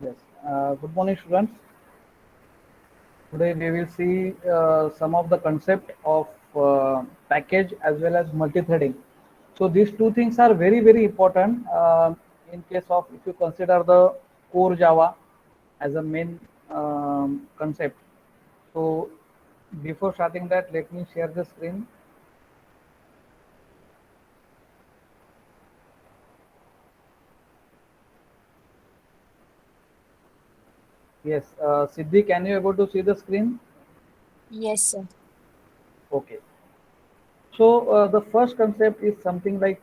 Yes. Good morning, students. Today we will see some of the concept of package as well as multi-threading. So these two things are very important in case of if you consider the core Java as a main concept. So before starting that, let me share the screen. Yes, Siddhi, can you able to see the screen? Yes, sir. Okay. So the first concept is something like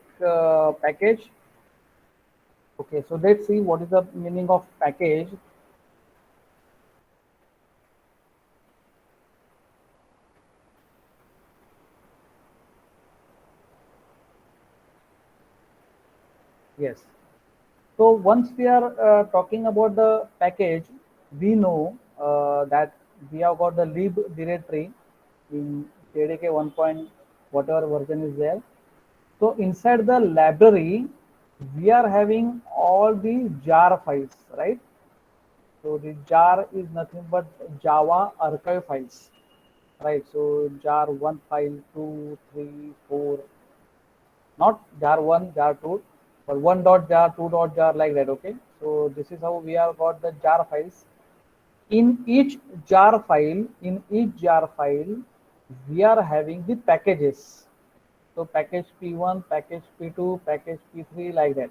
package. Okay, so let's see what is the meaning of package. Yes. So once we are talking about the package, we know that we have got the lib directory in JDK 1 point whatever version is there. So inside the library, we are having all the jar files, right? So the jar is nothing but Java archive files, right? So jar 1 file, 2, 3, 4, not jar 1, jar 2, but 1 dot jar, 2 dot jar, like that. Okay, so this is how we have got the jar files. In each jar file we are having the packages. So package p1, package p2, package p3, like that.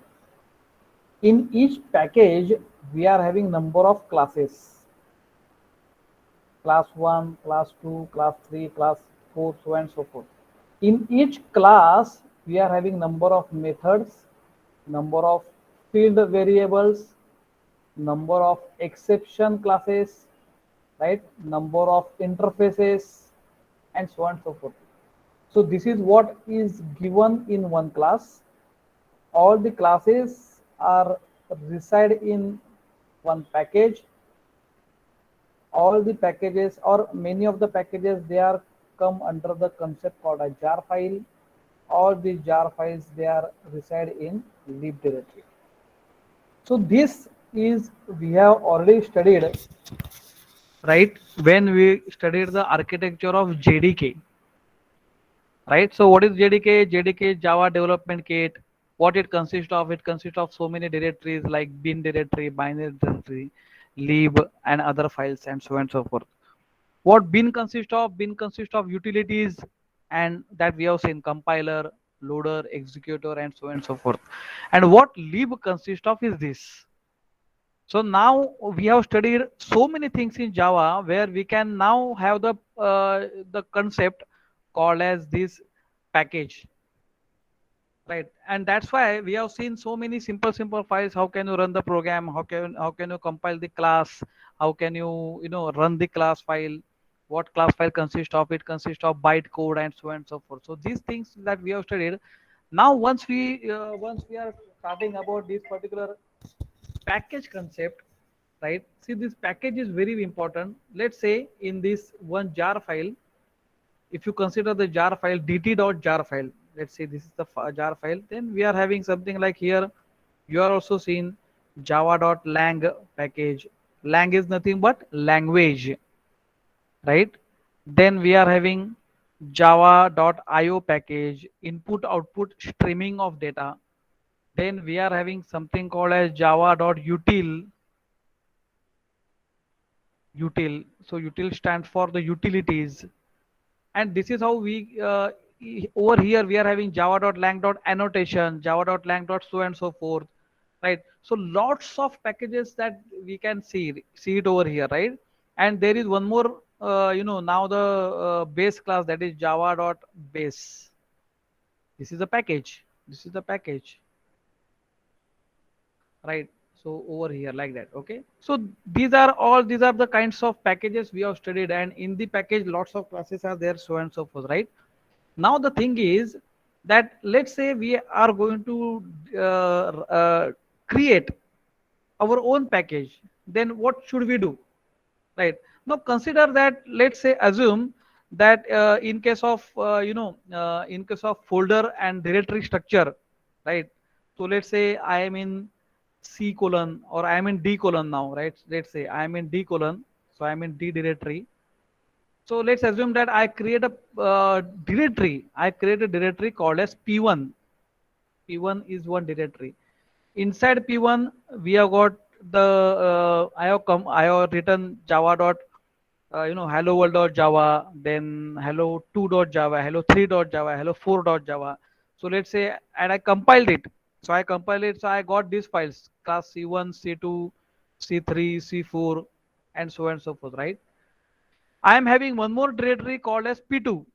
In each package we are having number of classes: class 1, class 2, class 3, class 4, so and so forth. In each class, we are having number of methods, number of field variables, number of exception classes, right? Number of interfaces, and so on and so forth. So this is what is given in one class. All the classes are reside in one package. All the packages or many of the packages, they are come under the concept called a jar file. All the jar files, they are reside in lib directory. So this is we have already studied, right, when we studied the architecture of JDK, right? So what is JDK? JDK is Java Development Kit. What it consists of? It consists of so many directories like bin directory, binary directory, lib, and other files, and so on and so forth. What bin consists of? Bin consists of utilities, and that we have seen: compiler, loader, executor, and so on and so forth. And what lib consists of is this. So now we have studied so many things in Java where we can now have the concept called as this package, right? And that's why we have seen so many simple files. How can you run the program? How can you compile the class? How can you run the class file? What class file consists of? It consists of bytecode and so on and so forth. So these things that we have studied. Now once we are starting about this particular package concept, right? See, this package is very important. Let's say in this one jar file, if you consider the jar file dt.jar file, let's say this is the jar file, then we are having something like here. You are also seeing java.lang package. Lang is nothing but language, right? Then we are having java.io package, input output streaming of data. Then we are having something called as java.util. So util stands for the utilities. And this is how we over here we are having java.lang.annotation, java.lang. So and so forth, right? So lots of packages that we can see it over here, right? And there is one more now the base class, that is java.base. This is the package, right? So over here, like that. Okay, so these are the kinds of packages we have studied, and in the package lots of classes are there, so and so forth, right? Now the thing is that let's say we are going to create our own package. Then what should we do, right? Now consider that, let's say assume that in case of in case of folder and directory structure, right? So let's say I am in C colon, or I am in D colon now, right? Let's say I am in D colon, so I am in D directory. So let's assume that I create a directory. I create a directory called as P1. P1 is one directory. Inside P1, we have got the I have written Java dot hello world dot Java, then hello 2 dot Java, hello 3 dot Java, hello 4 dot Java. So let's say, and I compiled it. So I compiled it. So I got these files: class C1, C2, C3, C4, and so on and so forth. Right. I am having one more directory called as P2,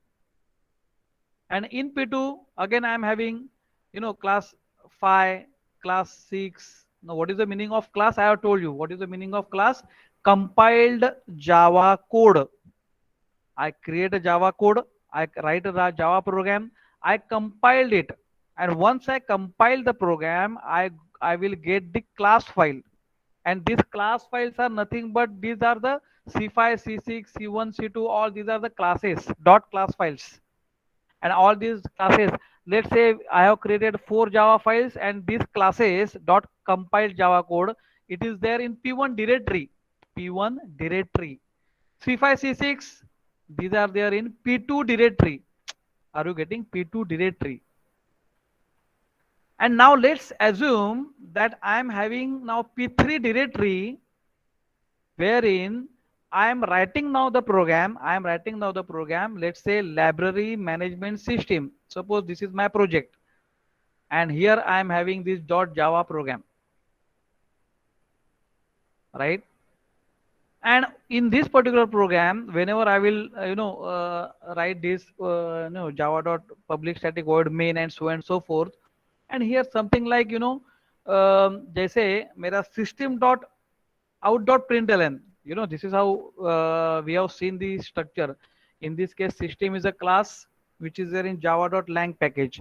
and in P2 again I am having class 5, class 6. Now what is the meaning of class? I have told you what is the meaning of class. Compiled Java code. I create a Java code, I write a Java program, I compiled it, and once I compile the program, I will get the class file, and these class files are nothing but these are the C5, C6, C1, C2, all these are the classes dot class files. And all these classes, let's say I have created 4 Java files, and these classes dot compiled Java code, it is there in P1 directory. P1 directory. C5, C6, these are there in P2 directory. Are you getting? P2 directory? And now let's assume that I am having now P3 directory, wherein I am writing now the program. I am writing now the program. Let's say library management system. Suppose this is my project, and here I am having this .java program, right? And in this particular program, whenever I will write this java dot public static void main and so on and so forth, and here something like जैसे मेरा system dot out dot println, this is how we have seen the structure. In this case, system is a class which is there in java dot lang package,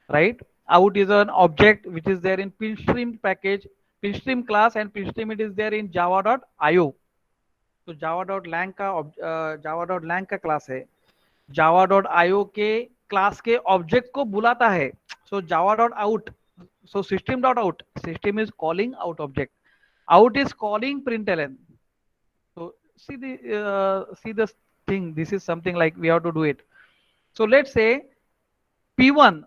right? Out is an object which is there in pinstream package, pinstream class, and pinstream it is there in java dot io. तो Java dot lang का class है, Java dot IO के class के object को बुलाता है. So Java dot out, so system dot out, system is calling out object, out is calling println. So see this thing, this is something like we have to do it. So let's say p1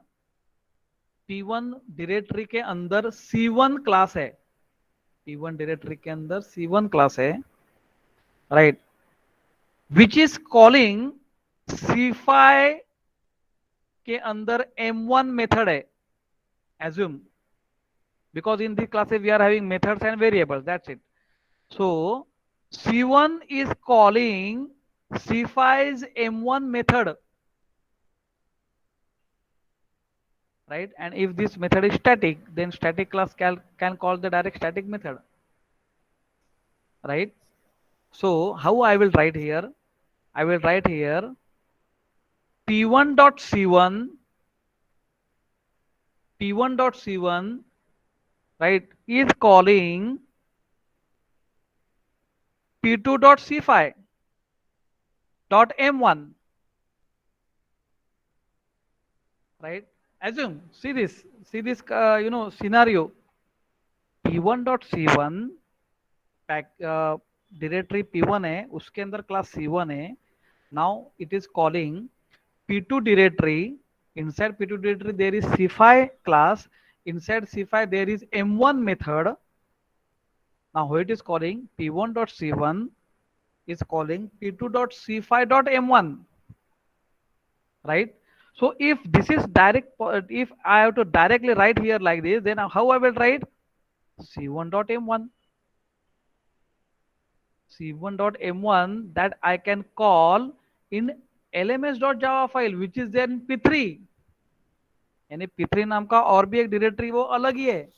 directory के अंदर c1 class है, p1 directory के अंदर c1 class है, right, which is calling c5 के अंदर m1 method है, assume, because in this class we are having methods and variables, that's it. So c1 is calling c5's m1 method, right? And if this method is static, then static class can call the direct static method, right? So how I will write here? I will write here p1 dot c1, p1 dot c1, right, is calling p2 dot c5 dot m1, right? Assume, see this scenario. p1 dot c1 directory p1 है, उसके अंदर class c1 है. Now it is calling p2 directory. Inside p2 directory there is c5 class. Inside c5 there is m1 method. Now how it is calling? p1 dot c1 is calling p2 dot c5 dot m1, right? So if this is direct, if I have to directly write here like this, then how I will write? c1 dot m1, c1 dot m1, that I can call in lms.java file which is there in p3. यानी p3 नाम का और भी एक directory वो अलग ही है,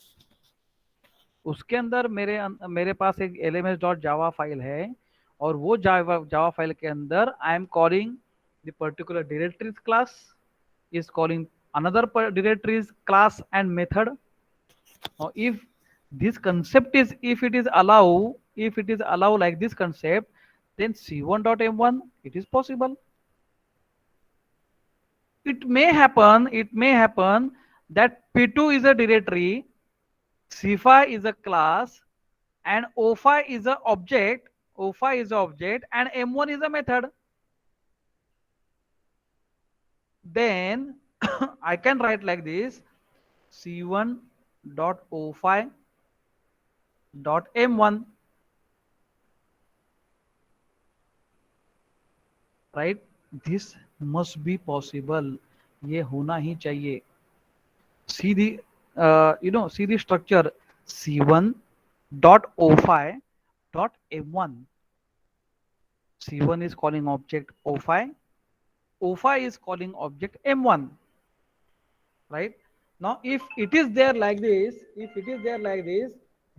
उसके अंदर मेरे पास एक lms.java फाइल है, और वो जावा फाइल के अंदर I am calling the particular directories class, is calling another directories class and method. Now if this concept is, if it is allow like this concept, then c1 dot m1 it is possible. It may happen that p2 is a directory, C5 is a class and O5 is a object. O5 is a object and M1 is a method. Then I can write like this: C1 dot O5 dot M1, right? This must be possible. ये होना ही चाहिए. See the see the structure: C1 dot O5 dot M1. C1 is calling object O5. O5 is calling object M1, right? Now, if it is there like this,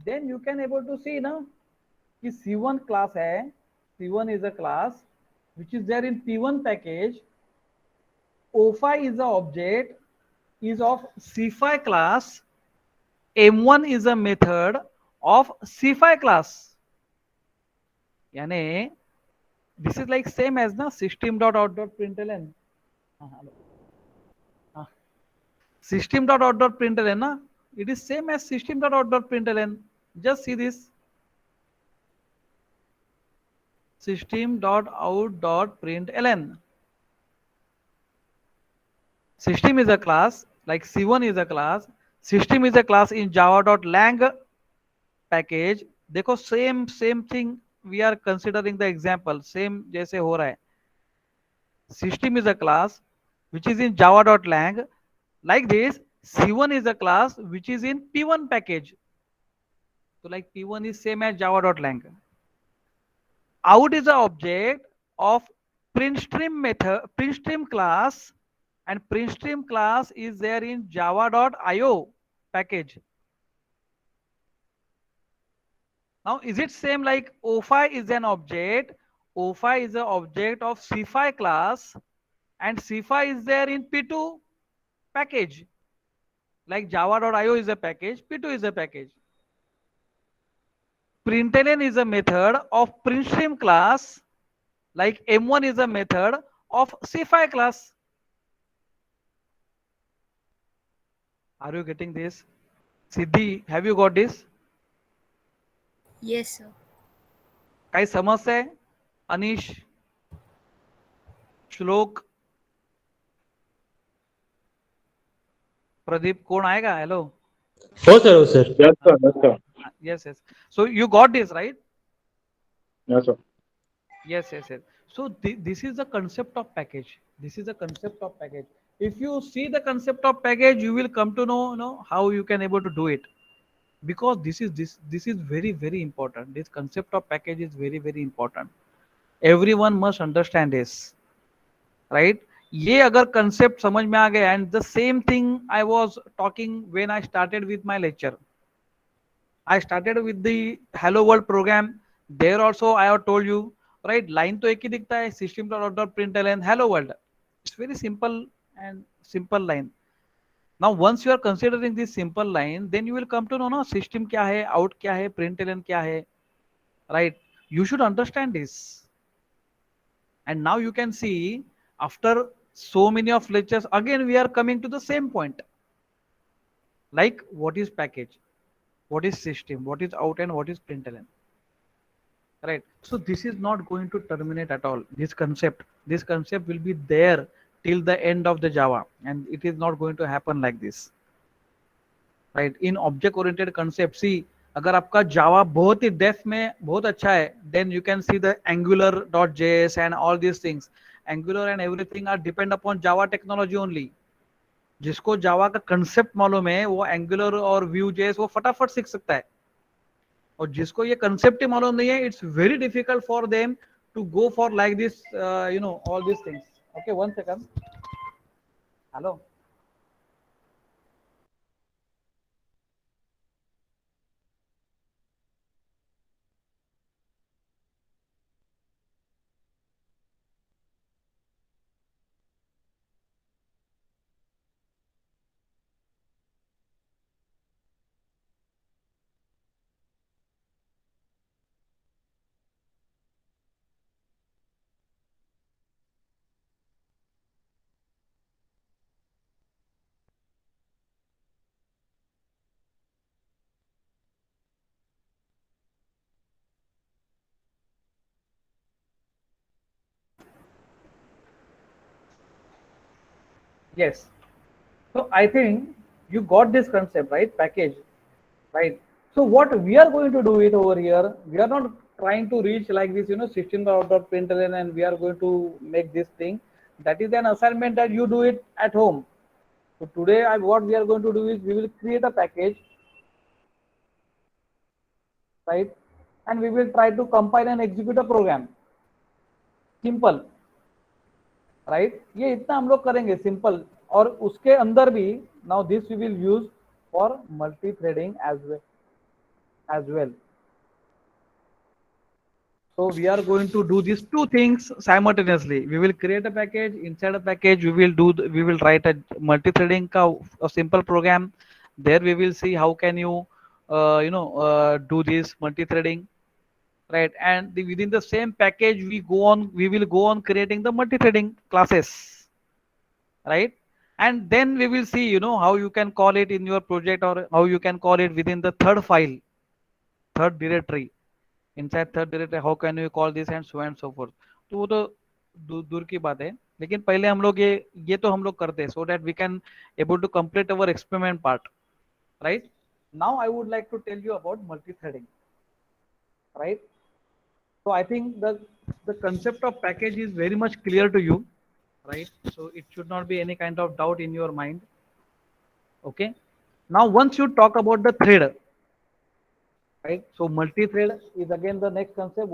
then you can able to see now कि C1 class है. C1 is a class which is there in P1 package. O5 is the object is of C5 class. M1 is a method of C5 class. यानी this is like same as na system dot out dot println. System dot out dot println na, it is same as system dot out dot println. Just see this: system dot out dot println. System is a class, like C1 is a class. System is a class in java.lang package. देखो same thing we are considering the example same जैसे हो रहा है. System is a class which is in java.lang. Like this, C1 is a class which is in P1 package. So like P1 is same as java.lang. Out is the object of printstream method, printstream class, and printstream class is there in java.io package. Now, is it same like O5 is an object? O5 is an object of C5 class, and C5 is there in P2 package. Like java.io is a package, P2 is a package. Println is a method of printstream class, like M1 is a method of C5 class. Are you getting this? Siddhi, have you got this? Yes, sir. काही समस्या है? अनिश, श्लोक, प्रदीप, कौन आएगा? Hello. हो sir, हो sir. Yes, sir. Yes, sir. Yes, yes. So you got this, right? Yes, sir. Yes. So this is the concept of package. This is the concept of package. If you see the concept of package, you will come to know how you can able to do it. Because this is very important. This concept of package is very important. Everyone must understand this, right? ये अगर concept समझ में आ गया, and the same thing I was talking when I started with my lecture. I started with the Hello World program. There also I have told you, right? Line तो एक ही दिखता है, system.out.println Hello World. It's very simple and simple line. Now once you are considering this simple line, then you will come to know ना system क्या है, out क्या है, println क्या है, right? You should understand this. And now you can see after so many of lectures, again we are coming to the same point. Like what is package, what is system, what is out, and what is println. Right. So this is not going to terminate at all. This concept will be there till the end of the Java, and it is not going to happen like this. Right. In object oriented concept, see, अगर आपका Java बहुत ही depth में बहुत अच्छा है, then you can see the Angular.js and all these things. Angular and everything are depend upon Java technology only. जिसको Java का concept मालूम है, वो Angular और Vue.js वो फटाफट सीख सकता है. और जिसको ये कंसेप्ट ही मालूम नहीं है, it's very difficult for them to go for like this all this things. Okay, 1 second. Hello. Yes. So I think you got this concept, right? Package, right? So what we are going to do it over here, we are not trying to reach like this, 16.println, and we are going to make this thing. That is an assignment that you do it at home. So today, what we are going to do is we will create a package, right? And we will try to compile and execute a program. Simple. Right ये इतना हम लोग करेंगे simple और उसके अंदर भी now this we will use for multi threading as well so we are going to do these two things simultaneously. We will create a package. Inside a package we will write a multi-threading a simple program. There we will see how can you do this multi-threading, right? And within the same package we will go on creating the multi-threading classes, right? And then we will see how you can call it in your project or how you can call it within the third directory. Inside third directory how can you call this and so forth. तो वो तो दूर की बात है, लेकिन पहले हम लोग ये तो हम लोग करते हैं so that we can able to complete our experiment part, right? Now I would like to tell you about multi-threading, right? So I think the concept of package is very much clear to you, right? So it should not be any kind of doubt in your mind. Okay. Now once you talk about the thread, right? So multi-thread is again the next concept.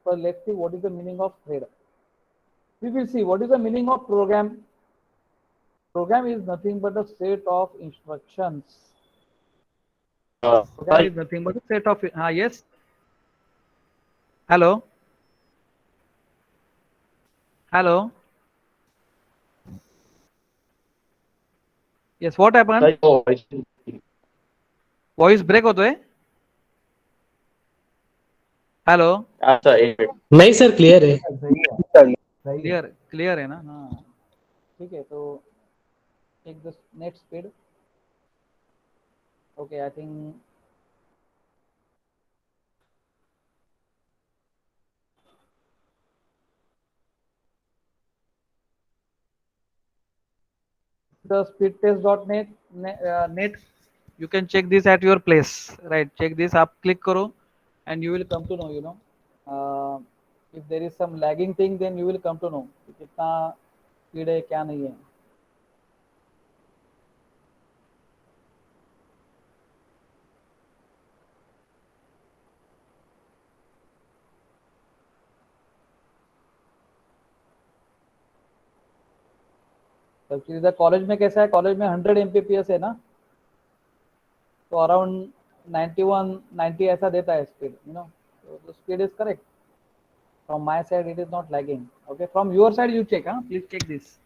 So let's see what is the meaning of thread. We will see what is the meaning of program. Program is nothing but a set of instructions. Program is nothing but a set of yes. Hello. Hello. Yes, what happened? Voice break होतो है? Hello नहीं sir clear है clear है ना? हाँ ठीक है. तो take the net speed. Okay, I think the speedtest.net net, you can check this at your place, right? Check this up, click करो and you will come to know, if there is some lagging thing, then you will come to know कितना speed है क्या नहीं है. तो college में कैसा है? कॉलेज में 100 Mbps है ना, तो अराउंड 91 90 ऐसा देता है speed, so the speed is correct. From my side it is not lagging. Okay, from your side you check, please check this.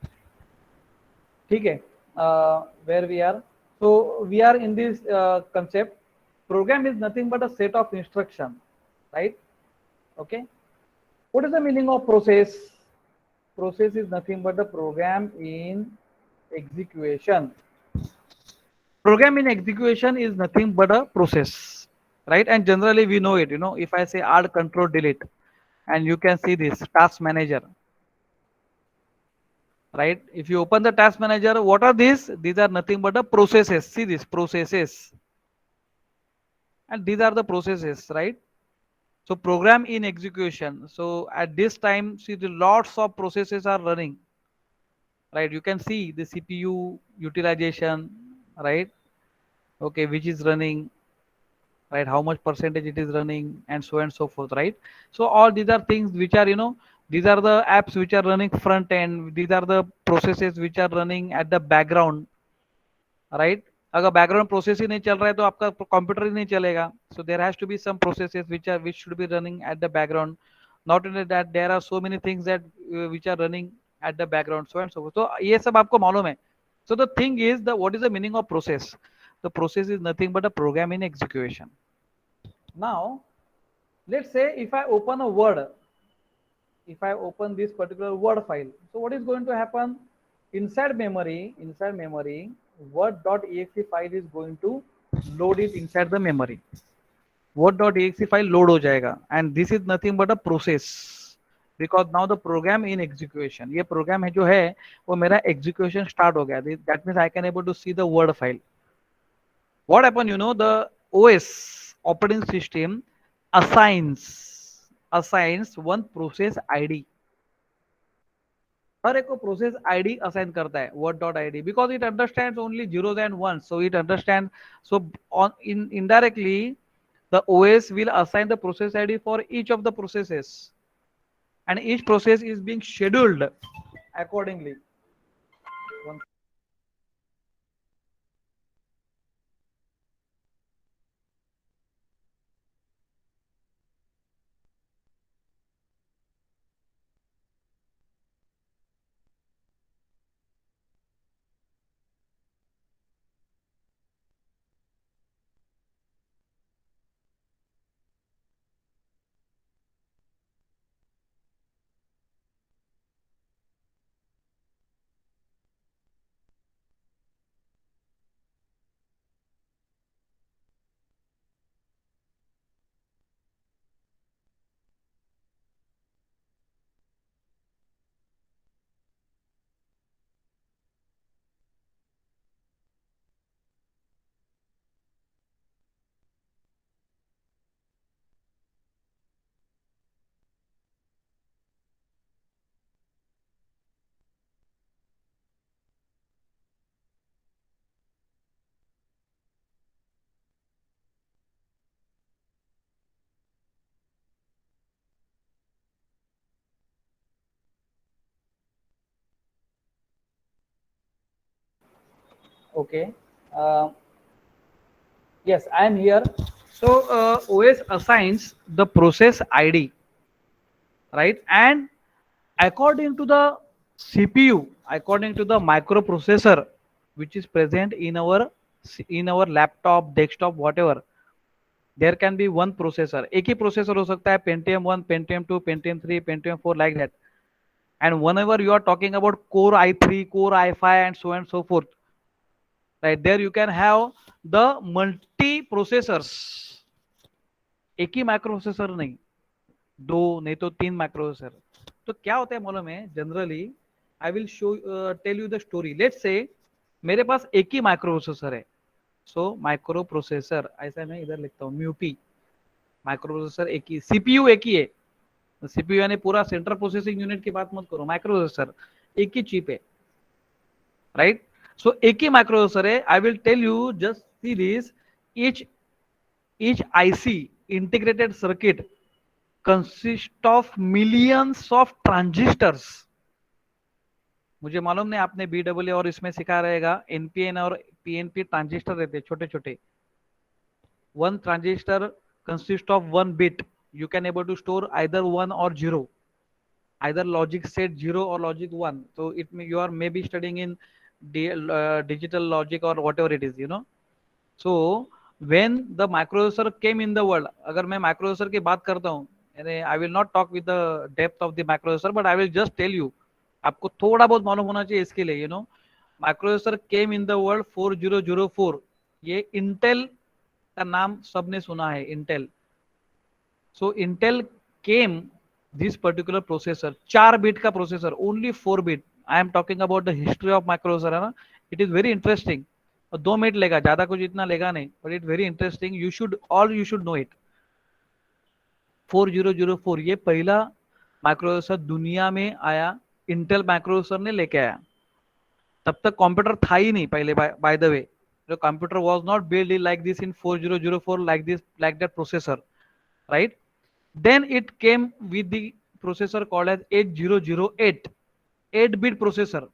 ठीक है. Where we are, so we are in this concept. Program is nothing but a set of instruction, right? Okay, what is the meaning of process? Process is nothing but a program in execution. Program in execution is nothing but a process, right? And generally we know it, if I say add control delete and you can see this task manager, right? If you open the task manager, what are these? These are nothing but the processes. See this processes, and these are the processes, right? So program in execution. So at this time, see the lots of processes are running, right? You can see the CPU utilization, right? Okay, which is running, right? How much percentage it is running, and so forth, right? So all these are things which are, these are the apps which are running front end. These are the processes which are running at the background, right? अगर background process ही नहीं चल रहा है तो आपका computer ही नहीं चलेगा. So there has to be some processes which should be running at the background. Not only that, there are so many things that which are running at the background, so and so forth. So ये सब आपको मालूम है. So the thing is, what is the meaning of process? The process is nothing but a program in execution. Now let's say if I open a Word, if I open this particular Word file, so what is going to happen? Inside memory, Word.exe file is going to load it inside the memory. Word.exe file load हो जाएगा, and this is nothing but a process. Because now the program in execution, ये program है जो है वो मेरा execution start हो गया, that means I can able to see the word file. What happened, the OS, operating system, assigns one process ID. हर एक को प्रोसेस आईडी असाइन करता है word dot id because it understands only zeros and ones, so it understands. So on indirectly the OS will assign the process ID for each of the processes, and each process is being scheduled accordingly. Okay. Yes, I am here. So OS assigns the process ID, right? And according to the CPU, according to the microprocessor which is present in our laptop, desktop, whatever, there can be one processor. एक ही processor हो सकता है, Pentium 1, Pentium 2, Pentium 3, Pentium 4, like that. And whenever you are talking about Core i3, Core i5, and so forth, right, there you can have the multi processors. एक ही micro processor नहीं, दो नहीं तो तीन माइक्रो प्रोसेसर. तो क्या होता है मालूम है, generally I will show tell you the story. Let's say मेरे पास एक ही माइक्रो प्रोसेसर है. सो माइक्रो प्रोसेसर ऐसा मैं इधर लिखता हूँ, म्यूपी. माइक्रो प्रोसेसर एक ही, सीपीयू एक ही है. सीपीयू यानी पूरा सेंट्रल प्रोसेसिंग यूनिट की बात मत करो, माइक्रो प्रोसेसर एक ही चिप है, राइट. सो एक ही माइक्रो प्रोसेसर है. I will tell you, just see this. each IC, integrated circuit, consist of millions of transistors. मुझे मालूम नहीं आपने BW और इसमें सिखा रहेगा, NPN और PNP ट्रांजिस्टर रहते छोटे छोटे. One transistor consist of one bit. You can able to store either 1 or 0, either logic set 0 or logic 1. So it may, you are maybe studying in digital logic or whatever it is. So when the microprocessor came in the world, अगर मैं microprocessor की बात करता हूँ, I will not talk with the depth of the microprocessor, but I will just tell you, आपको थोड़ा बहुत मालूम होना चाहिए इसके लिए. microprocessor came in the world 4004. ये Intel का नाम सबने सुना है, Intel. So Intel came this particular processor, 4 bit का processor, only 4 bit. I am talking about the history of microprocessor, है ना. It is very interesting. 2 minute लेगा, ज्यादा कुछ इतना लेगा नहीं, but it very interesting. You should know it. 4004 ये पहला माइक्रोप्रोसेसर दुनिया में आया, इंटेल माइक्रोप्रोसेसर ने लेके आया. तब तक कंप्यूटर था ही नहीं पहले, bye the way. The computer was not built like this in 4004, like that processor, right? Then it came with the processor called as 8008, 8-bit processor.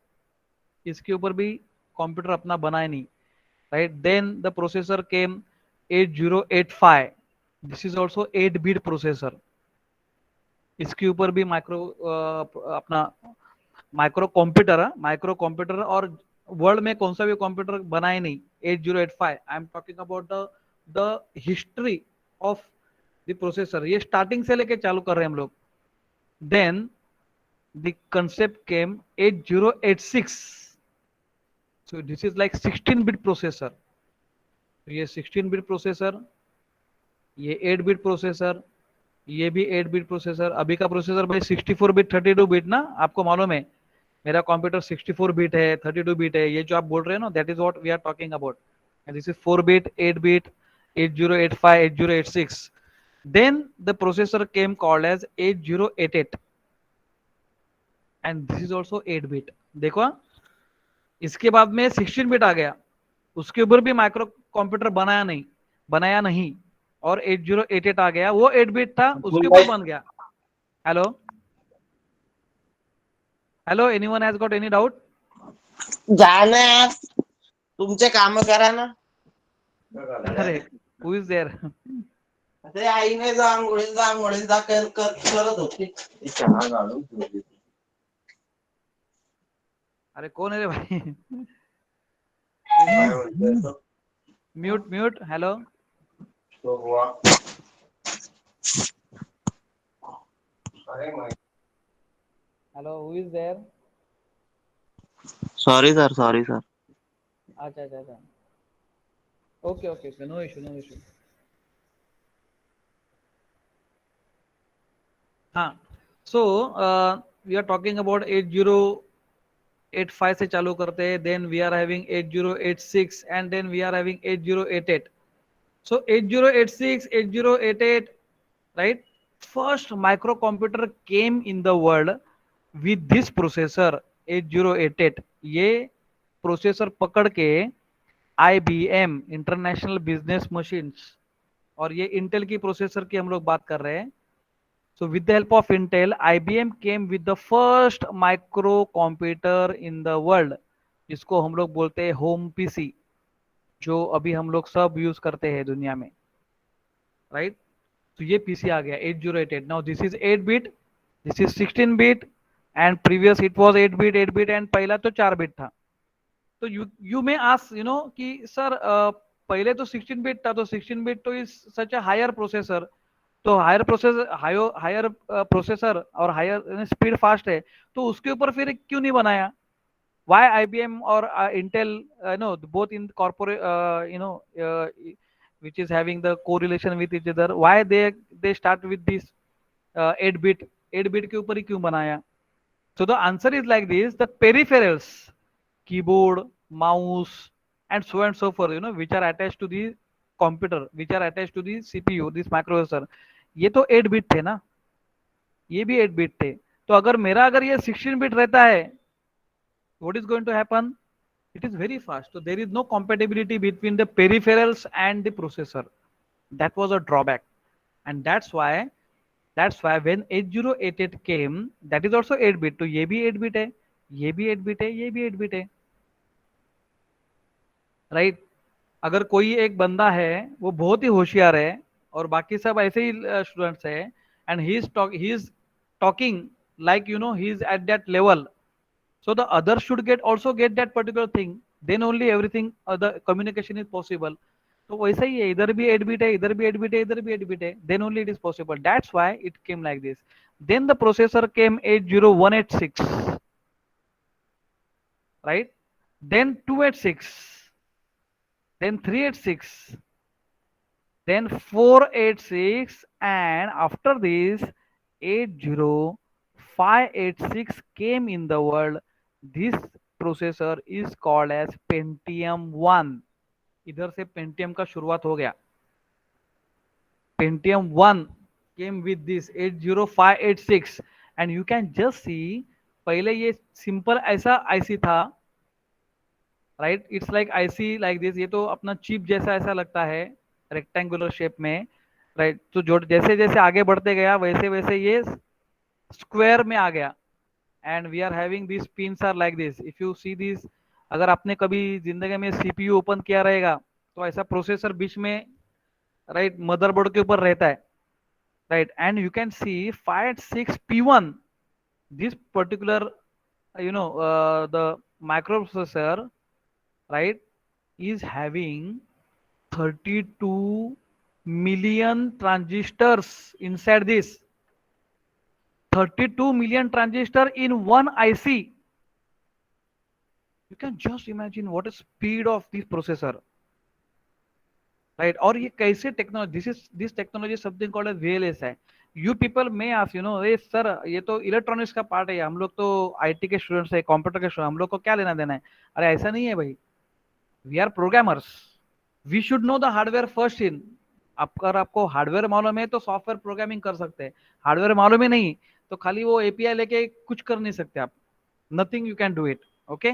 इसके ऊपर भी कंप्यूटर अपना बनाया नहीं, right? Then the processor came 8085. This is also 8-bit processor. इसके ऊपर भी अपना माइक्रो कंप्यूटर और वर्ल्ड में कौन सा भी कंप्यूटर बनाए नहीं. 8085. I am talking about the history of the processor. ये स्टार्टिंग से लेके चालू कर रहे हैं हम लोग. Then the concept came 8086. So this is like 16-bit processor. ये 16-bit प्रोसेसर, ये 8-bit प्रोसेसर, ये भी 8 बिट प्रोसेसर। अभी का प्रोसेसर भाई 64 बिट 32 बिट ना, आपको मालूम है मेरा कंप्यूटर 64 बिट है 32 बिट है, ये जो आप बोल रहे हैं ना, that is what we are talking about. And this is 4 bit 8 bit 8085 8086। Then the processor came called as 8088 and this is also 8 bit. देखो इसके बाद में 16 बिट आ गया, उसके ऊपर भी माइक्रो कंप्यूटर बनाया नहीं और 8088 आ गया, वो 8 बिट था उसके ऊपर बन गया। Hello hello, anyone has got any doubt? जाना यार, तुमचे काम करा ना. अरे हु इज देयर? अरे आईने आंघोळीला जा करत होती. चहा घालून ठेवली. अरे कौन है रे भाई? काय म्हणतोय तो? Mute mute. हेलो तो बुवा. अरे my. Hello, who is there? Sorry sir. अच्छा अच्छा अच्छा, okay okay okay, no issue no issue. हाँ, so we are talking about 8085 से चालू करते हैं, then we are having 8086 and then we are having 8088। So 8086, 8088, right? First microcomputer came in the world with this processor 8088। ये processor पकड़ के IBM international business machines, और ये इंटेल की प्रोसेसर की हम लोग बात कर रहे हैं। So with the help of Intel, IBM came with the first microcomputer in the world, जिसको हम लोग बोलते हैं होम पीसी, जो अभी हम लोग सब यूज करते हैं दुनिया में, राइट? तो ये पीसी आ गया 8088। Now this is 8 bit, this is 16 bit and previous it was 8 bit 8 bit and पहला तो 4 बिट था। तो you may ask you know कि सर पहले तो 16 बिट था, तो 16 बिट तो is such a higher processor, तो हायर प्रोसेसर और हायर स्पीड फास्ट है, तो उसके ऊपर फिर क्यों नहीं बनाया? why IBM or Intel, both in corporate, which is having the correlation with each other, why they start with this 8 bit 8 bit के ऊपर ही क्यों बनाया? So the answer is like this: the peripherals, keyboard, mouse, and so forth, which are attached to the computer, which are attached to the CPU, this microprocessor, ये तो 8 bit थे ना, ये भी 8 bit थे। तो अगर ये 16 bit रहता है, what is going to happen? It is very fast. So there is no compatibility between the peripherals and the processor. That was a drawback, and that's why when 8088 came, that is also 8 bit, तो ये भी 8 bit है, ये भी 8 bit है, ये भी 8 bit है, राइट? अगर कोई एक बंदा है वो बहुत ही होशियार है और बाकी सब ऐसे ही स्टूडेंट्स है, and he is talking like he is at that level, so the others should also get that particular thing, then only everything the communication is possible। तो वैसा ही है, इधर भी 8 bit है, इधर भी 8 bit है, इधर भी 8 bit है, then only it is possible, that's why it came like this। then the processor came 80186, right? then 286, then 386, then 486, and after this 80586 came in the world। this processor is called as Pentium 1। इधर से Pentium का शुरुआत हो गया। Pentium 1 came with this 80586 and you can just see, पहले ये simple ऐसा IC था, right? It's like IC like this, ये तो अपना चिप जैसा ऐसा लगता है, रेक्टेंगुलर शेप में, राइट? तो जो जैसे जैसे आगे बढ़ते गया वैसे वैसे ये स्क्वायर में आ गया, and we are having this pins are like this. If you see this, अगर आपने कभी जिंदगी में सीपीयू ओपन किया रहेगा तो ऐसा प्रोसेसर बीच में, राइट, मदरबोर्ड के ऊपर रहता है, right? And you can see 56P1, this particular the microprocessor, right, is having 32 million transistors inside this, 32 million transistor in one IC। you can just imagine what is speed of this processor, right? और ये कैसे technology, this technology is something called as VLSI। You people में आस ये sir ये तो electronics का part है, हम लोग तो आईटी के स्टूडेंट्स है, कंप्यूटर के स्टूडेंट, हम लोग को क्या लेना देना है? अरे ऐसा नहीं है भाई, we are programmers, we should know the hardware first in. अगर आपको हार्डवेयर मालूम है तो सॉफ्टवेयर प्रोग्रामिंग कर सकते हैं, हार्डवेयर मालूम ही नहीं तो खाली वो एपीआई लेके कुछ कर नहीं सकते आप, nothing you can do it. Okay,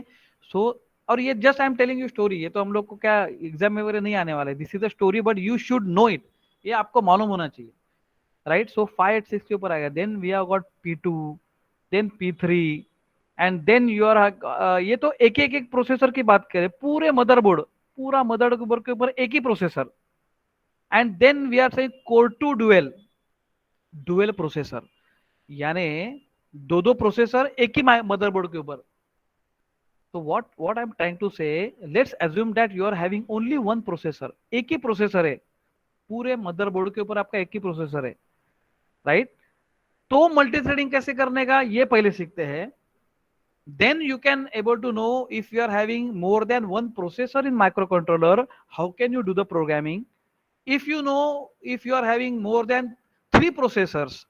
so और ये just I am telling you story, ये तो हम लोग को क्या एग्जाम में वगैरह नहीं आने वाला है, this is the story but you should know it, ये आपको मालूम होना चाहिए, राइट? सो 586 के ऊपर आएगा, then we have got P2, then P3 and then your, ये तो एक एक प्रोसेसर की बात करें, पूरे मदरबोर्ड, पूरा मदरबोर्ड के ऊपर एक ही processor, and then we are saying core two dual, dual processor, यानी दो दो प्रोसेसर एक ही मदरबोर्ड के ऊपर। तो what I'm trying to say, let's assume that you are having only one processor, एक ही प्रोसेसर है, पूरे मदरबोर्ड के ऊपर आपका एक ही प्रोसेसर है, राइट? तो मल्टीथ्रेडिंग कैसे करने का ये पहले सीखते हैं, then you can able to know if you are having more than one processor in microcontroller, how can you do the programming? If you know, if you are having more than 3 processors,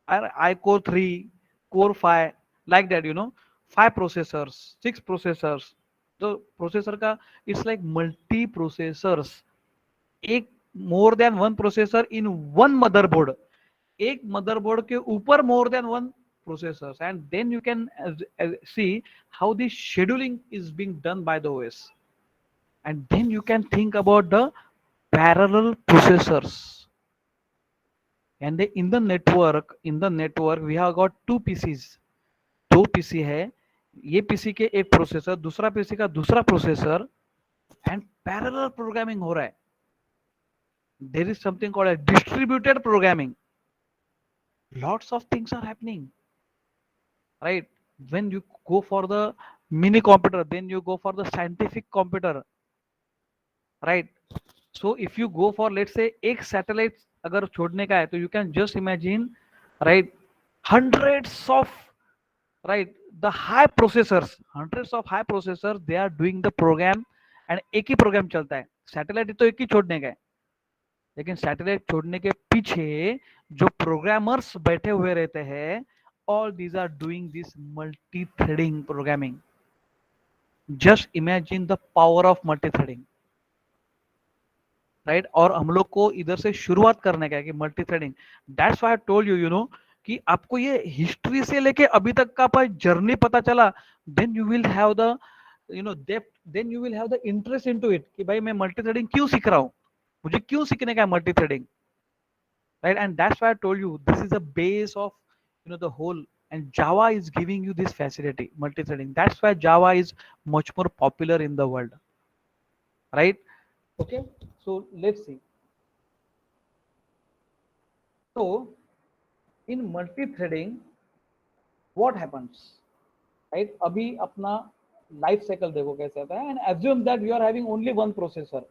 I core 3, core 5, like that, 5 processors, 6 processors, तो processor का it's like multi processors, एक more than one processor in one motherboard, एक motherboard के ऊपर more than one processors, and then you can see how the scheduling is being done by the OS, and then you can think about the parallel processors, and in the network we have got 2 PCs, दो PC है, ये PC के एक processor, दूसरा PC का दूसरा processor, and parallel programming हो रहा है, there is something called distributed programming, lots of things are happening, right? When you go for the mini computer, then you go for the scientific computer, right? So if you go for, let's say, एक satellite अगर छोड़ने का है तो you can just imagine, right, hundreds of, right, the high processors, hundreds of high processors, they are doing the program, and एक ही programme चलता है, satellite तो एक ही छोड़ने का है, लेकिन सैटेलाइट छोड़ने के पीछे जो प्रोग्रामर्स बैठे हुए रहते हैं, all these are doing this multi-threading programming. Just imagine the power of multi-threading, right? और हम लोग को इधर से शुरुआत करने का है कि multi-threading. That's why I told you, कि आपको ये हिस्ट्री से लेके अभी तक का जर्नी पता चला, then you will have the, depth, then you will have the interest into it, कि भाई मैं multi-threading क्यों सीख रहा हूँ, मुझे क्यों सीखने का है multi-threading, right? And that's why I told you this is the base of, the whole, and Java is giving you this facility, multi-threading. That's why Java is much more popular in the world, right? Okay, so let's see. So in multi-threading what happens, right? अभी अपना life cycle देखो कैसे आता है, and assume that you are having only one processor,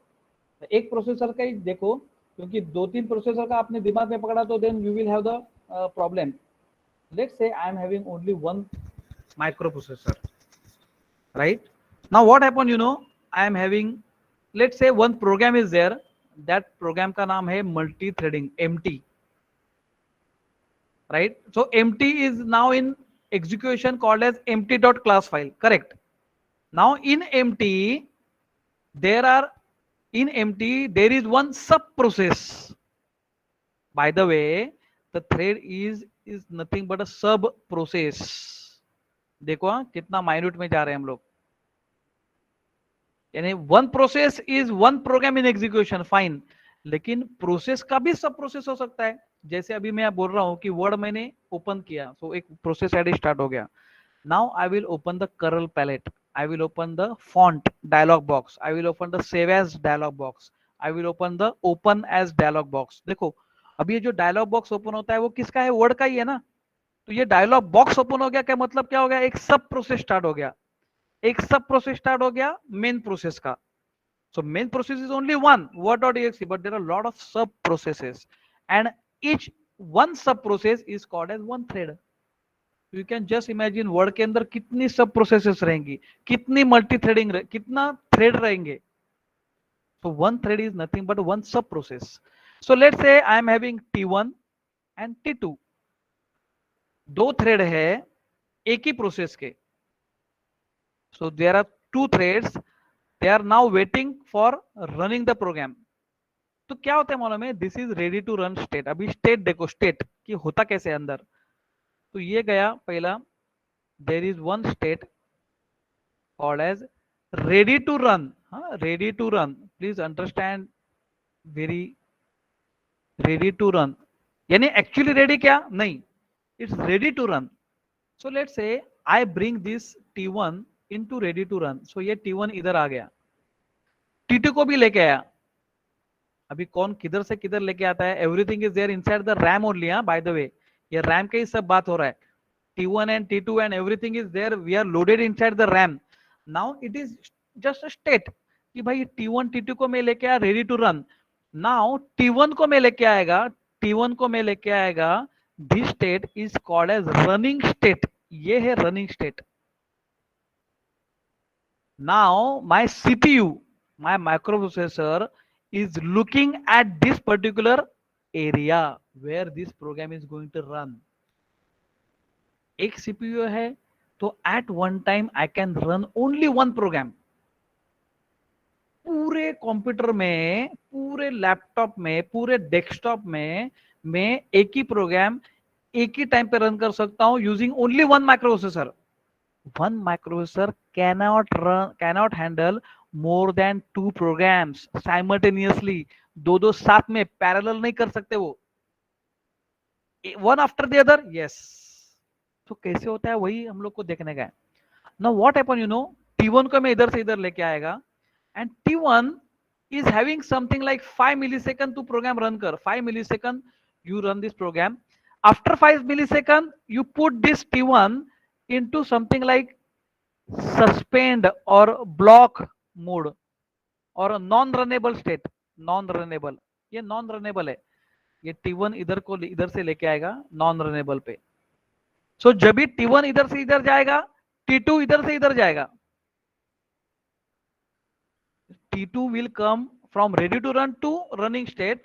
एक processor का ही देखो, क्योंकि 2-3 प्रोसेसर का आपने दिमाग में पकड़ा तो then you will have the problem. Let's say I am having only one microprocessor, right? Now what happened, I am having, let's say, one program is there, that program का नाम है multi-threading, MT, right? So MT is now in execution called as empty.class file, correct? Now in MT there is one sub process. By the way, the thread is nothing but a sub process. देखो कितना minute में जा रहे हैं हम लोग, यानी one process is one program in execution, fine, लेकिन प्रोसेस का भी सब प्रोसेस हो सकता है। जैसे अभी मैं बोल रहा हूं कि वर्ड मैंने ओपन किया, सो एक प्रोसेस आईडी स्टार्ट हो गया। Now I will open the curl palette, I will open the font dialog box, I will open the save as dialog box, I will open the open as dialog box। देखो अभी ये जो dialogue box open होता है वो किसका है, word का ही है ना। तो ये डायलॉग बॉक्स ओपन हो गया, क्या मतलब क्या हो गया, एक सब प्रोसेस स्टार्ट हो गया, एक सब प्रोसेस स्टार्ट हो गया मेन प्रोसेस का। So main process is only one word.exe, but there are a lot of sub processes and each one sub process is called as one thread। You can just imagine word के अंदर कितनी सब processes रहेंगी, कितनी multi threading, कितना thread रहेंगे। So one thread is nothing but one sub process. So let's say I am having T1, and T2, दो thread है एक ही प्रोसेस के. So there are two threads, they are now waiting for running the program. तो क्या होता है मालूम है, this is ready to run state. अभी स्टेट देखो, स्टेट कि होता कैसे अंदर. तो ये गया पहला, there is one state called as ready to run. हाँ, ready to run, please understand, very ready to run, यानी एक्चुअली रेडी क्या नहीं, it's ready to run. So let's say I bring this T1 into ready to run. So ये T1 इधर आ गया, T2 को भी लेके आया. अभी कौन किधर से किधर लेके आता है, everything is there inside the RAM only. By the way, ये रैम के ही सब बात हो रहा है. T1 and T2 and everything is there, we are loaded inside the RAM. Now it is just a state कि भाई T1 T2 को मैं लेके आया ready to run. Now T1 को मैं लेके आएगा, T1 को मैं लेके आएगा, this state is called as running state. ये है running state. Now my CPU, my microprocessor is looking at this particular area where this program is going to run. एक CPU है तो at one time I can run only one program. पूरे computer में, पूरे laptop में, पूरे desktop में मैं एक ही प्रोग्राम एक ही टाइम पे रन कर सकता हूं using only one microprocessor. One microprocessor cannot handle more than two programs simultaneously. दो साथ में पैरेलल नहीं कर सकते वो, one after the other. Yes, तो कैसे होता है वही हम लोग को देखने का है. Now what happen, you know, T1 को मैं इधर से इधर लेके आएगा and T1 is having something like 5 millisecond to program run कर. 5 millisecond you run this program. After 5 millisecond you put this T1 into something like suspend or block mode और non runnable state. Non runnable, ये non runnable है. ये T1 इधर को इधर से लेके आएगा नॉन रनेबल पे. सो जब भी T1 इधर से इधर जाएगा, T2 इधर से इधर जाएगा. T2 will come from ready to run to running state,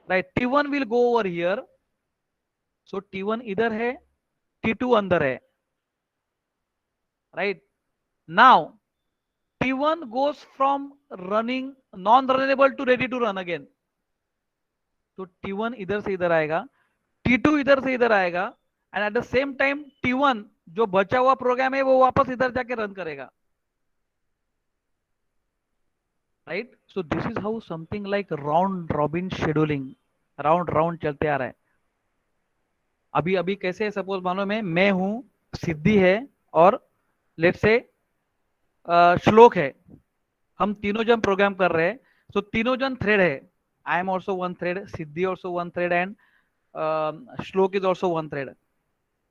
right? T1 will go over here. So T1 इधर है, T2 अंदर है, right? Now T1 goes from running non-runnable to ready to run again. तो T1 इधर से इधर आएगा, T2 इधर से इधर आएगा, and at the same time T1 जो बचा हुआ प्रोग्राम है वो वापस इधर जाके रन करेगा, right? So this is how something like round robin scheduling, round चलते आ रहा है. अभी अभी कैसे, सपोज मानो मैं हूं, सिद्धि है और लेट्स से श्लोक है. हम तीनों जन प्रोग्राम कर रहे हैं. सो तीनों जन थ्रेड है. I am also one thread, Siddhi also one thread and Shlok is also one thread,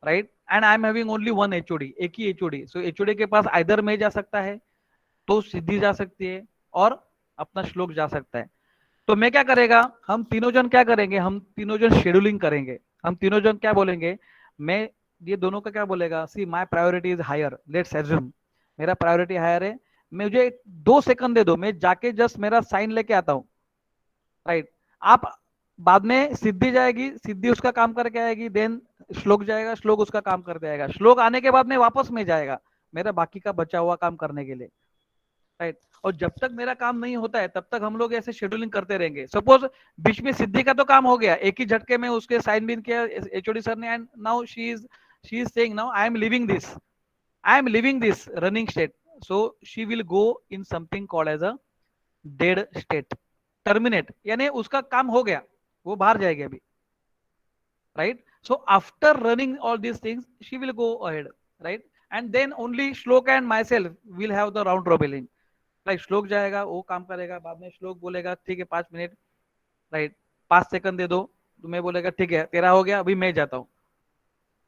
right? And I am having only one HOD, एक ही HOD. सो HOD के पास आइदर में जा सकता है तो सिद्धि जा सकती है और अपना श्लोक जा सकता है. तो मैं क्या करेगा, हम तीनों जन क्या करेंगे, हम तीनों जन शेड्यूलिंग करेंगे. हम तीनों जन क्या बोलेंगे, मैं ये दोनों का क्या बोलेगा, see my priority is higher, let's assume मेरा प्रायोरिटी हायर है, मुझे 2 सेकंड दे दो, मैं जाके जस्ट मेरा साइन लेके आता हूँ, राइट? आप बाद में सिद्धि जाएगी, सिद्धि उसका काम करके आएगी, देन श्लोक जाएगा, श्लोक उसका काम करके आएगा, श्लोक आने के बाद में वापस में जाएगा मेरा बाकी का बचा हुआ काम करने के लिए, राइट? और जब तक मेरा काम नहीं होता है तब तक हम लोग ऐसे शेड्यूलिंग करते रहेंगे. सपोज बीच में सिद्धि का तो काम हो गया, एक ही झटके में उसके साइन बिन किया HOD सर ने, and now she is saying now I am leaving this running state. So she will go in something called as a dead state, terminate, यानी उसका काम हो गया, वो बाहर जाएगी अभी, right? So after running all these things she will go ahead, right? And then only Shlok and myself will have the round robin, right? Shlok जाएगा, वो काम करेगा, बाद में श्लोक बोलेगा ठीक है 5 मिनट, राइट? 5 सेकंड दे दो, तो मैं बोलेगा ठीक है तेरा हो गया, अभी मैं जाता हूँ.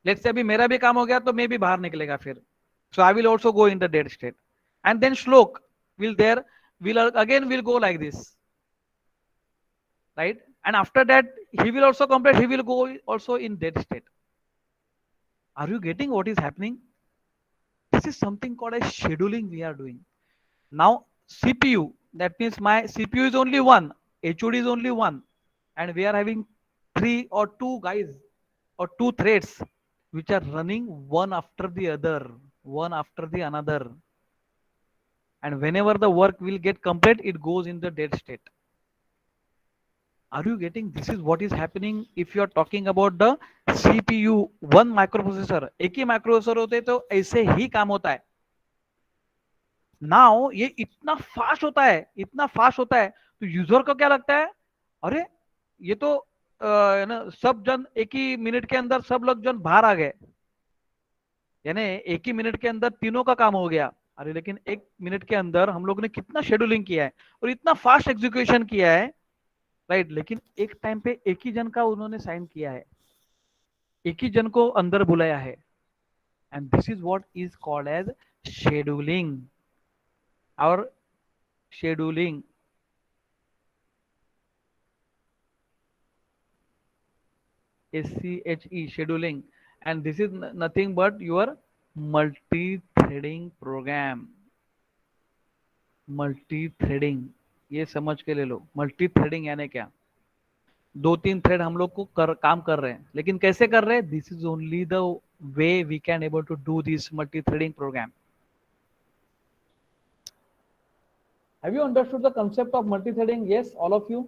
लेट्स से अभी मेरा भी काम हो गया तो मैं भी बाहर निकलेगा फिर. So I will also go in the dead state and then Shlok will again go like this, right? And after that he will also complete, he will go also in dead state. Are you getting what is happening? This is something called as scheduling we are doing. Now CPU, that means my CPU is only one, HOD is only one, and we are having three or two guys or two threads which are running one after the other, one after the another. And whenever the work will get complete, it goes in the dead state. Are you getting? This is what is happening if you are talking about the CPU, one microprocessor. एक ही microprocessor होते तो ऐसे ही काम होता है. Now ये इतना fast होता है, इतना फास्ट होता है, तो यूजर को क्या लगता है, अरे ये तो ना सब जन एक ही मिनट के अंदर सब लोग जन बाहर आ गए, यानी एक ही मिनट के अंदर तीनों का काम हो गया. अरे लेकिन एक मिनट के अंदर हम लोग ने कितना शेड्यूलिंग किया है और इतना फास्ट एग्जीक्यूशन किया है, राइट. लेकिन एक टाइम पे एक ही जन का उन्होंने साइन किया है, एक ही जन को अंदर बुलाया है. And this is what is called as scheduling. और scheduling, SCHE, scheduling, and this is nothing but your multi-threading program. multi-threading, ये समझ के ले लो. multi-threading यानी क्या, दो तीन थ्रेड हम लोग को काम कर रहे हैं, लेकिन कैसे कर रहे हैं? This is only the way we can able to do this multi-threading program. Have you understood the concept of multi-threading? Yes, all of you.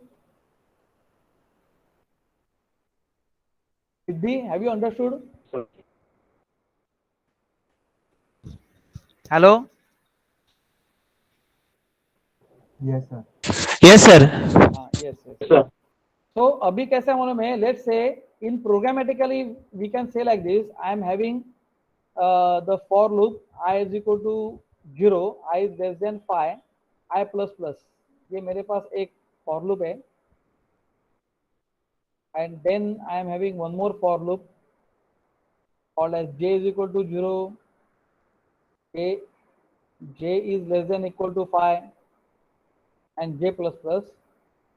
Siddhi, have you understood? Sir. Hello? Yes, sir. Yes, sir. Yes. Sir. So अभी कैसे मालूम है? Let's say in programmatically we can say like this. I am having the for loop I is equal to 0, I is less than 5, I plus plus. ये मेरे पास एक for loop है. And then I am having one more for loop called as j is equal to 0, j is less than equal to 5, and j plus plus.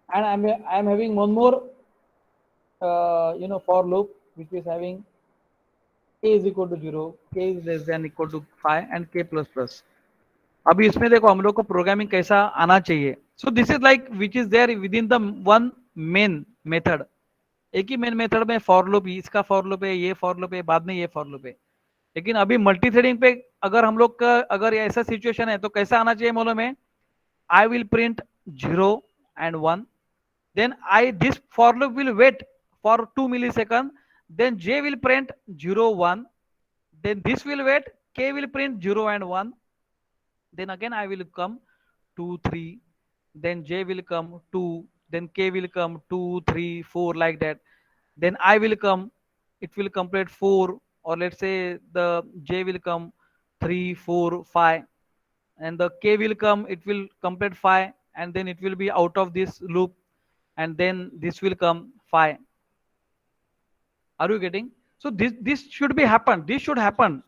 And I am having one more for loop which is having k is equal to 0, k is less than equal to 5, and k plus plus. अभी इसमें देखो हम लोग को programming कैसा आना चाहिए. So this is like which is there within the one main method. एक ही मेन मेथड में फॉर लूप, इसका फॉर लूप है, ये फॉर लूप है, बाद में ये फॉर लूप है. लेकिन अभी मल्टी थ्रेडिंग पे अगर हम लोग का अगर ऐसा सिचुएशन है तो कैसा आना चाहिए मालूम है? I will print 0 and 1, then this for loop will wait for 2 milliseconds, then j will print 0 1, then this will wait, k will print 0 and 1, then again I will come 2 3, then j will come 2, then k will come 2 3 4 like that, then I will come, it will complete 4, or let's say the j will come 3 4 5, and the k will come, it will complete 5, and then it will be out of this loop, and then this will come 5. Are you getting? So this should be happen, this should happen.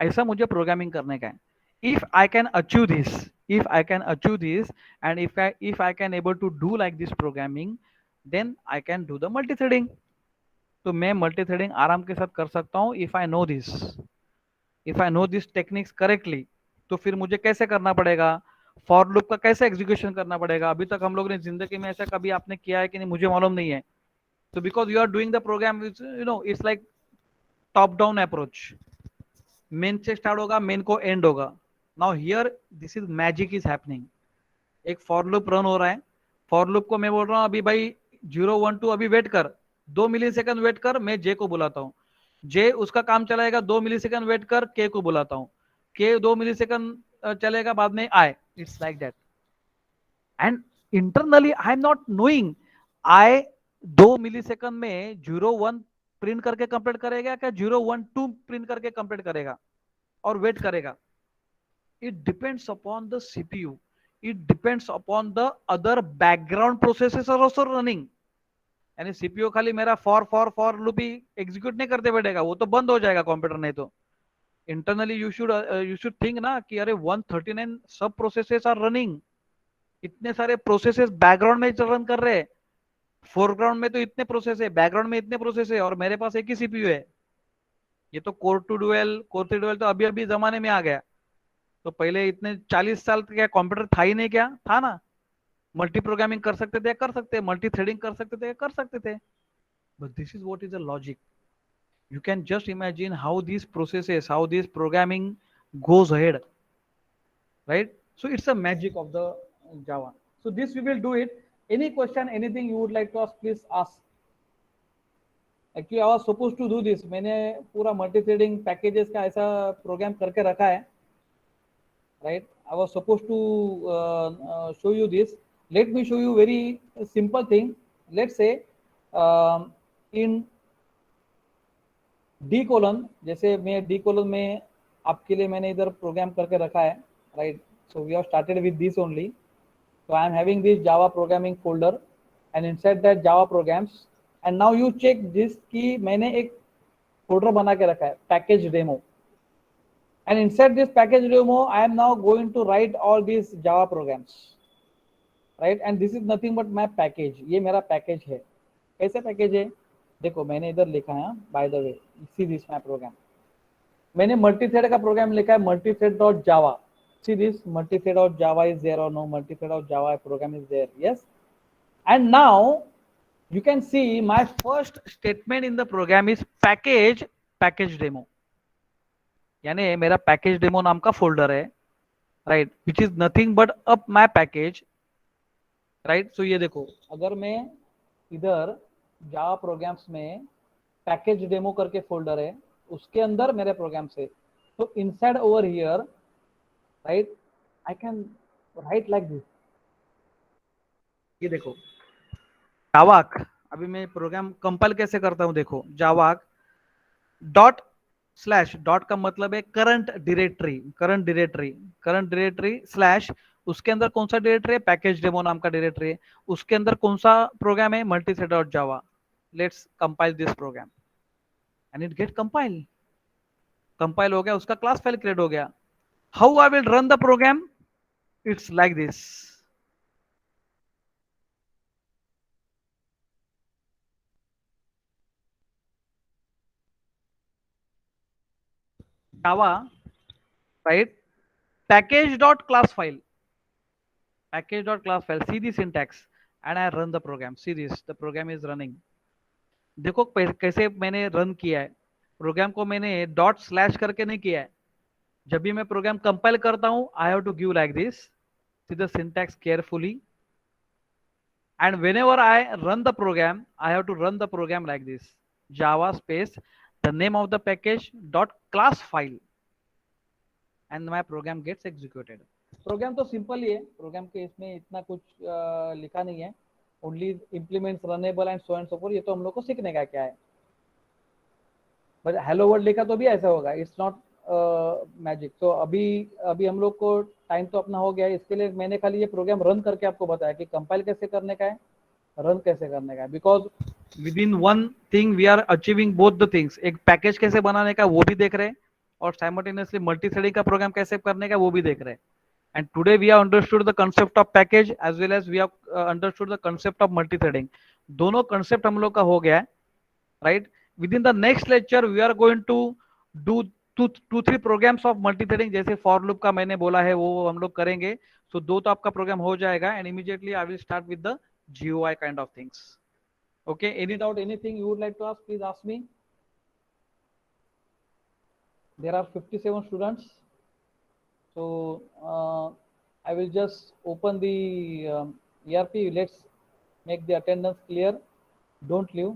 ऐसा मुझे programming करने का है. If I can achieve this, and if I can able to do like this programming, then I can do the multi-threading. तो मैं multi-threading आराम के साथ कर सकता हूँ if I know this techniques correctly. तो फिर मुझे कैसे करना पड़ेगा? फॉर लूप का कैसे एग्जीक्यूशन करना पड़ेगा? अभी तक हम लोग ने जिंदगी में ऐसा कभी आपने किया है कि नहीं, मुझे मालूम नहीं है. तो because you are doing the program, it's like top down approach. Main से स्टार्ट होगा, मेन को एंड होगा. Now here this is magic is happening. एक फॉर लूप रन हो रहा है. फॉर लूप को मैं बोल रहा हूँ अभी भाई 0 1 2 अभी वेट कर, 2 मिलीसेकंड वेट कर, मैं जे को बुलाता हूँ. जे उसका काम चलाएगा, 2 मिलीसेकंड वेट कर, के को बुलाता हूँ, के 2 मिलीसेकंड चलेगा, बाद में आई. It's like that. And internally I am not knowing I 2 millisecond में 0 1 प्रिंट करके कंप्लीट करेगा क्या 0 1 2 प्रिंट करके कंप्लीट करेगा और वेट करेगा. It depends upon the CPU, it depends upon the other background processes are also running. यानी CPU खाली मेरा फॉर लूप ही एग्जीक्यूट नहीं करते बैठेगा, वो तो बंद हो जाएगा कंप्यूटर. नहीं तो इंटरनली यू शुड थिंक ना कि अरे 139 सब प्रोसेसेस आर रनिंग. इतने सारे प्रोसेसेस बैकग्राउंड में रन कर रहे हैं. फोरग्राउंड में तो इतने प्रोसेस है, बैकग्राउंड में इतने प्रोसेस है, और मेरे पास एक ही सीपीयू है. ये तो कोर 3 डुअल तो अभी अभी जमाने में आ गया. तो पहले इतने 40 साल क्या कंप्यूटर था ही नहीं? क्या था ना. मल्टी प्रोग्रामिंग कर सकते थे, कर सकते, मल्टी थ्रेडिंग कर सकते थे, कर सकते थे. but this is what is the logic. You can just imagine how these processes, how this programming goes ahead, right? So it's a magic of the Java. So this we will do it. Any question, anything you would like to ask, please ask. Actually, I was supposed to do this. मैंने पूरा multi threading packages का ऐसा programme करके रखा है, right? I was supposed to show you this. Let me show you very simple thing. Let's say in D colon, जैसे मैं D colon में आपके लिए मैंने इधर प्रोग्राम करके रखा है, right? So we have started with this only. So I am having this Java programming folder, and inside that Java programs, and now you check this कि मैंने एक folder बना के रखा है package demo, and inside this package demo I am now going to write all these Java programs, right? And this is nothing but my package. ये मेरा package है. कैसे package है? देखो मैंने इधर लिखा है, by the way, see this my program. मैंने multithread का प्रोग्राम लिखा है multithread.java. See this multithread.java is there or no? Multithread.java program is there. Yes. And now you can see my first statement in the program is package demo. यानी मेरा package demo नाम का folder है, right? Which is nothing but up my package, right? So ये देखो, अगर मैं इधर Java programs में package demo करके folder है, उसके अंदर मेरे प्रोग्राम से, तो inside over here, right, I can write like this. ये देखो जावाक, अभी मैं प्रोग्राम कंपाइल कैसे करता हूं, देखो जावाक डॉट स्लैश, डॉट का मतलब है करंट डायरेक्टरी स्लैश, उसके अंदर कौन सा डायरेक्टरी है, पैकेज डेमो नाम का डायरेक्टरी है, उसके अंदर कौन सा प्रोग्राम है, multithread dot Java. Let's compile this program and it get compile हो गया, उसका क्लास फाइल क्रिएट हो गया. How I will run the program, it's like this. Java, right? Package.class file. See the syntax, and I run the program. See this, the program is running. देखो कैसे मैंने run किया है programme को, मैंने dot slash करके नहीं किया है. जब भी मैं प्रोग्राम कंपाइल करता हूं, I have to give like this. See the syntax carefully, and whenever I run the program, I have to run the program like this: Java space the name of the package dot class file, and my program gets executed. Program तो simple ही है, program के इसमें इतना कुछ लिखा नहीं है. Only implements runnable and so and so forth, ये तो हम लोग को सीखने का क्या है. बट हेलो वर्ल्ड लिखा तो भी ऐसा होगा, इट्स नॉट मैजिक. तो अभी हम लोग को टाइम तो अपना हो गया है, इसके लिए मैंने खाली ये प्रोग्राम रन करके आपको बताया कि कंपाइल कैसे करने का है, रन कैसे करने का है. Because within one thing we are achieving both the things. एक पैकेज कैसे बनाने का वो भी देख रहे हैं, और साइमल्टेनियसली मल्टीथ्रेडिंग का प्रोग्राम कैसे करने का वो भी देख रहे हैं. And today we have understood the concept of package as well as we have understood the concept of multi-threading. दोनों concept हम लोग का हो गया है, right? Within the next lecture we are going to do two three programs of multi-threading. जैसे for loop का मैंने बोला है वो हम लोग करेंगे. So दो तो आपका प्रोग्राम हो जाएगा, and immediately I will start with the GUI kind of things. Okay, any doubt, anything you would like to ask, please ask me. There are 57 students. So I will just open the ERP. Let's make the attendance clear. Don't leave.